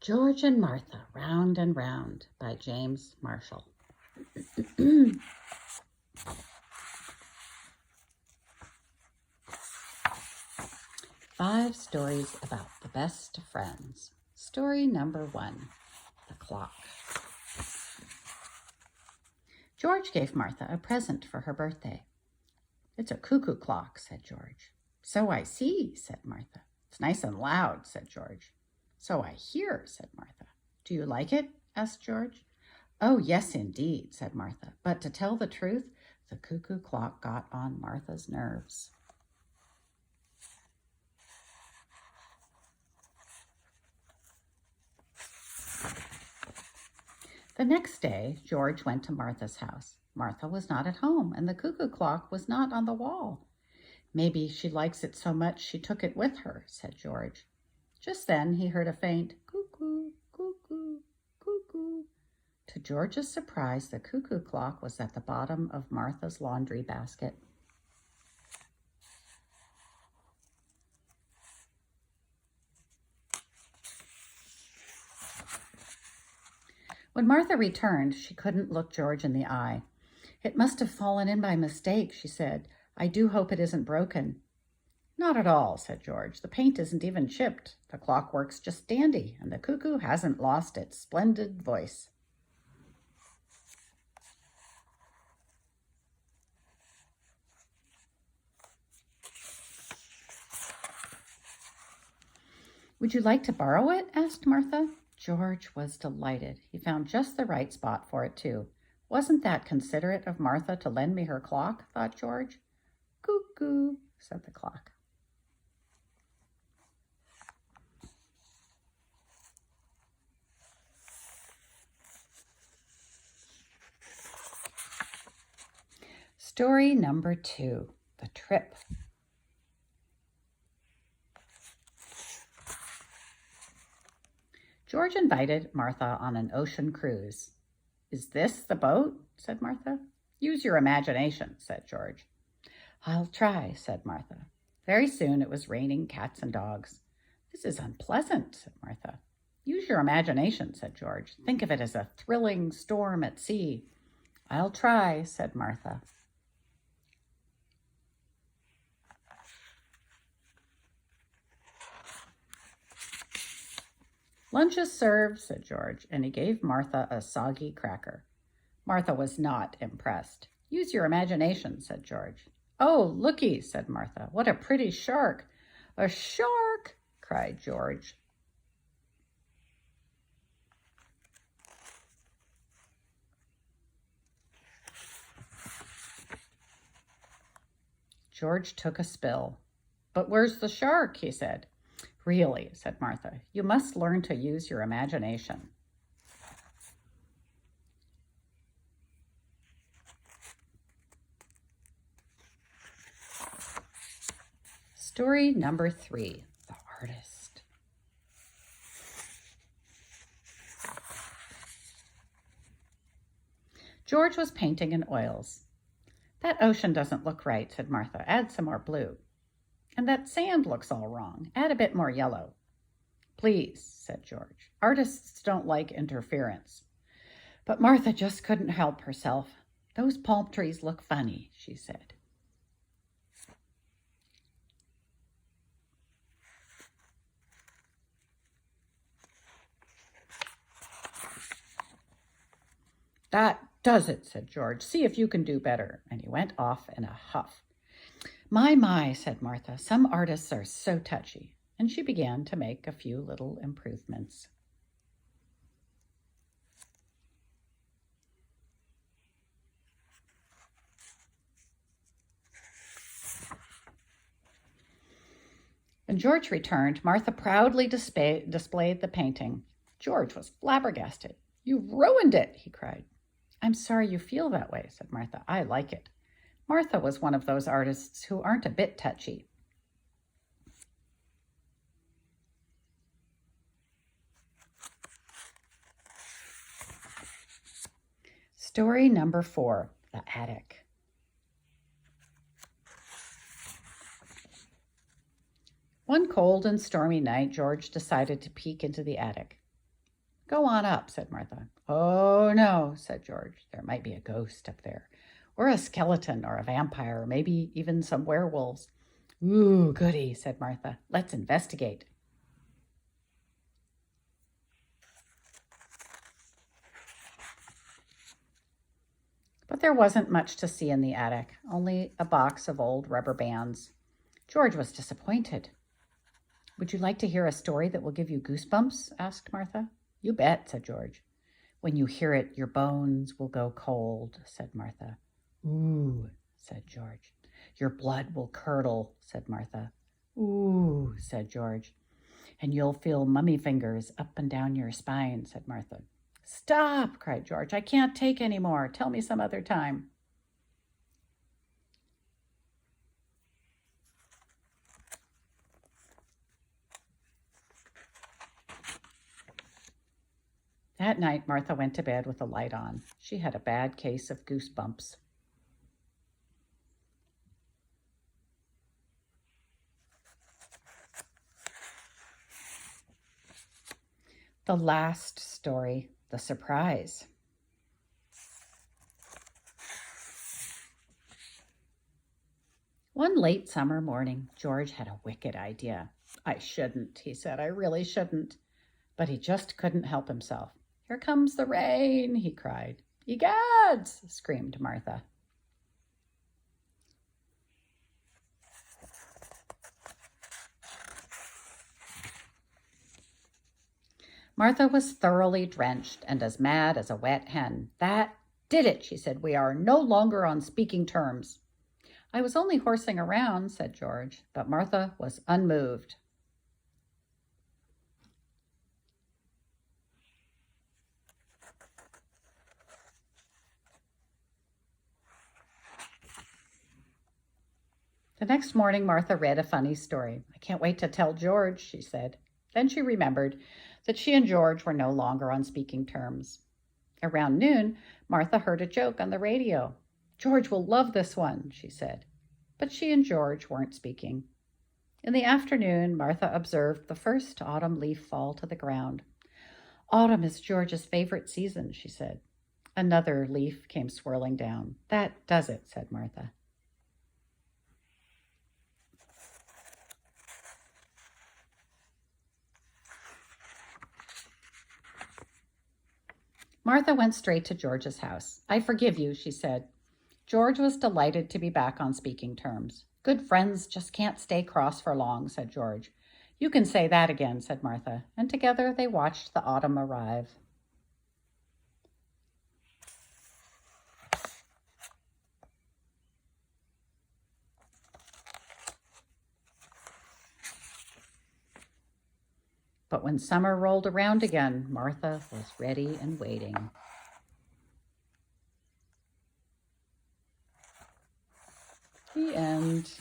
George and Martha, Round and Round by James Marshall. 5 stories about the best of friends. Story number 1, The Clock. George gave Martha a present for her birthday. "It's a cuckoo clock," said George. "So I see," said Martha. "It's nice and loud," said George. "So I hear," said Martha. "Do you like it?" asked George. "Oh, yes, indeed," said Martha. But to tell the truth, the cuckoo clock got on Martha's nerves. The next day, George went to Martha's house. Martha was not at home, and the cuckoo clock was not on the wall. "Maybe she likes it so much she took it with her," said George. Just then he heard a faint cuckoo, cuckoo, cuckoo. To George's surprise, the cuckoo clock was at the bottom of Martha's laundry basket. When Martha returned, she couldn't look George in the eye. "It must have fallen in by mistake," she said. "I do hope it isn't broken." "Not at all," said George. "The paint isn't even chipped. The clock works just dandy, and the cuckoo hasn't lost its splendid voice." "Would you like to borrow it?" asked Martha. George was delighted. He found just the right spot for it, too. "Wasn't that considerate of Martha to lend me her clock?" thought George. "Cuckoo," said the clock. Story number 2, The Trip. George invited Martha on an ocean cruise. "Is this the boat?" said Martha. "Use your imagination," said George. "I'll try," said Martha. Very soon it was raining cats and dogs. "This is unpleasant," said Martha. "Use your imagination," said George. "Think of it as a thrilling storm at sea." "I'll try," said Martha. "Lunch is served," said George, and he gave Martha a soggy cracker. Martha was not impressed. "Use your imagination," said George. "Oh, looky," said Martha. "What a pretty shark." "A shark!" cried George. George took a spill. "But where's the shark?" he said. "Really," said Martha, "you must learn to use your imagination." Story number 3, The Artist. George was painting in oils. "That ocean doesn't look right," said Martha. "Add some more blue." "And that sand looks all wrong. Add a bit more yellow." "Please," said George. "Artists don't like interference." But Martha just couldn't help herself. "Those palm trees look funny," she said. "That does it," said George. "See if you can do better." And he went off in a huff. My," said Martha. "Some artists are so touchy." And she began to make a few little improvements. When George returned, Martha proudly displayed the painting. George was flabbergasted. "You've ruined it," he cried. "I'm sorry you feel that way," said Martha. "I like it." Martha was one of those artists who aren't a bit touchy. Story number 4, The Attic. One cold and stormy night, George decided to peek into the attic. Go on up, said Martha. Oh, no, said George. There might be a ghost up there, or a skeleton, or a vampire, or maybe even some werewolves. Ooh, goody, said Martha. Let's investigate. But there wasn't much to see in the attic, only a box of old rubber bands. George was disappointed. Would you like to hear a story that will give you goosebumps? Asked Martha. You bet, said George. When you hear it, your bones will go cold, said Martha. Ooh, said George. Your blood will curdle, said Martha. Ooh, said George. And you'll feel mummy fingers up and down your spine, said Martha. Stop, cried George. I can't take any more. Tell me some other time. That night, Martha went to bed with the light on. She had a bad case of goosebumps. The last story, the surprise. One late summer morning, George had a wicked idea. I shouldn't, he said. I really shouldn't. But he just couldn't help himself. Here comes the rain, he cried. Egads, screamed Martha. Martha was thoroughly drenched and as mad as a wet hen. That did it, she said. We are no longer on speaking terms. I was only horsing around, said George, but Martha was unmoved. The next morning, Martha read a funny story. I can't wait to tell George, she said. Then she remembered that she and George were no longer on speaking terms. Around noon, Martha heard a joke on the radio. George will love this one, she said. But she and George weren't speaking. In the afternoon, Martha observed the first autumn leaf fall to the ground. Autumn is George's favorite season, she said. Another leaf came swirling down. That does it, said Martha. Martha went straight to George's house. I forgive you, she said. George was delighted to be back on speaking terms. Good friends just can't stay cross for long, said George. You can say that again, said Martha, and together they watched the autumn arrive. But when summer rolled around again, Martha was ready and waiting. The end.